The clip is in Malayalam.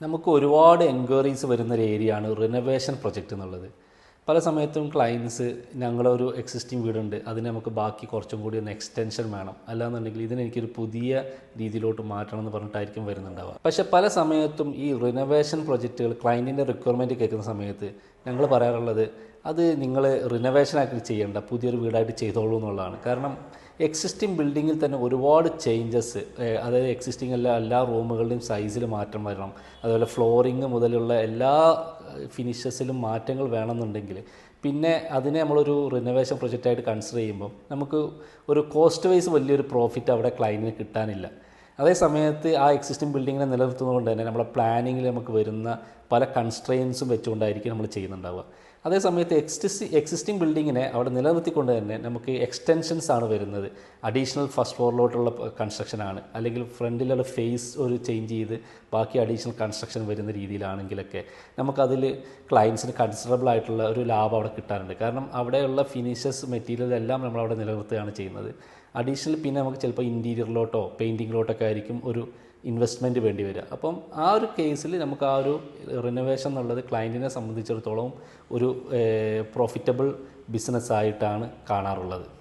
നമുക്ക് ഒരുപാട് എൻക്വയറീസ് വരുന്നൊരു ഏരിയയാണ് റിനോവേഷൻ പ്രൊജക്റ്റ് എന്നുള്ളത്. പല സമയത്തും ക്ലയൻസ് ഞങ്ങളൊരു എക്സിസ്റ്റിംഗ് വീടുണ്ട്, അതിന് നമുക്ക് ബാക്കി കുറച്ചും കൂടി ഒന്ന് എക്സ്റ്റൻഷൻ വേണം, അല്ലാന്നുണ്ടെങ്കിൽ ഇതിനെനിക്കൊരു പുതിയ രീതിയിലോട്ട് മാറ്റണം എന്ന് പറഞ്ഞിട്ടായിരിക്കും വരുന്നുണ്ടാവുക. പക്ഷേ പല സമയത്തും ഈ റിനോവേഷൻ പ്രൊജക്റ്റുകൾ ക്ലയൻറ്റിൻ്റെ റിക്വയർമെൻറ്റ് കേൾക്കുന്ന സമയത്ത് ഞങ്ങൾ പറയാറുള്ളത് അത് നിങ്ങൾ റിനോവേഷനാക്കി ചെയ്യേണ്ട, പുതിയൊരു വീടായിട്ട് ചെയ്തോളൂ എന്നുള്ളതാണ്. കാരണം എക്സിസ്റ്റിംഗ് ബിൽഡിങ്ങിൽ തന്നെ ഒരുപാട് ചേഞ്ചസ്, അതായത് എക്സിസ്റ്റിംഗ് എല്ലാ റൂമുകളുടെയും സൈസിൽ മാറ്റം വരണം, അതുപോലെ ഫ്ലോറിങ് മുതലുള്ള എല്ലാ ഫിനിഷസിലും മാറ്റങ്ങൾ വേണമെന്നുണ്ടെങ്കിൽ പിന്നെ അതിനെ നമ്മളൊരു റിനോവേഷൻ പ്രൊജക്റ്റായിട്ട് കൺസിഡർ ചെയ്യുമ്പോൾ നമുക്ക് ഒരു കോസ്റ്റ് വൈസ് വലിയൊരു പ്രോഫിറ്റ് അവിടെ ക്ലയൻറ്റിന് കിട്ടാനില്ല. അതേ സമയത്ത് ആ എക്സിസ്റ്റിംഗ് ബിൽഡിങ്ങിനെ നിലനിർത്തുന്നതുകൊണ്ട് തന്നെ നമ്മുടെ പ്ലാനിങ്ങിൽ നമുക്ക് വരുന്ന പല കൺസ്ട്രെയിൻസും വെച്ചുകൊണ്ടായിരിക്കും നമ്മൾ ചെയ്യുന്നുണ്ടാവുക. അതേ സമയത്ത് എക്സിസ്റ്റിംഗ് ബിൽഡിങ്ങിനെ അവിടെ നിലനിർത്തിക്കൊണ്ട് തന്നെ നമുക്ക് എക്സ്റ്റൻഷൻസ് ആണ് വരുന്നത്. അഡീഷണൽ ഫസ്റ്റ് ഫ്ലോറിലോട്ടുള്ള കൺസ്ട്രക്ഷനാണ്, അല്ലെങ്കിൽ ഫ്രണ്ടിലുള്ള ഫേസ് ഒരു ചേഞ്ച് ചെയ്ത് ബാക്കി അഡീഷണൽ കൺസ്ട്രക്ഷൻ വരുന്ന രീതിയിലാണെങ്കിലൊക്കെ നമുക്കതിൽ ക്ലയൻസിന് കൺസിഡറബിൾ ആയിട്ടുള്ള ഒരു ലാഭം അവിടെ കിട്ടാറുണ്ട്. കാരണം അവിടെയുള്ള ഫിനിഷസ് മെറ്റീരിയൽ എല്ലാം നമ്മളവിടെ നിലനിർത്തുകയാണ് ചെയ്യുന്നത്. അഡീഷണൽ പിന്നെ നമുക്ക് ചിലപ്പോൾ ഇൻറ്റീരിയറിലോട്ടോ പെയിൻറ്റിങ്ങിലോട്ടൊക്കെ ആയിരിക്കും ഒരു ഇൻവെസ്റ്റ്മെൻറ്റ് വേണ്ടി വരിക. അപ്പം ആ ഒരു കേസിൽ നമുക്ക് ആ ഒരു റിനോവേഷൻ എന്നുള്ളത് ക്ലയൻറ്റിനെ സംബന്ധിച്ചിടത്തോളം ഒരു പ്രോഫിറ്റബിൾ ബിസിനസ്സായിട്ടാണ് കാണാറുള്ളത്.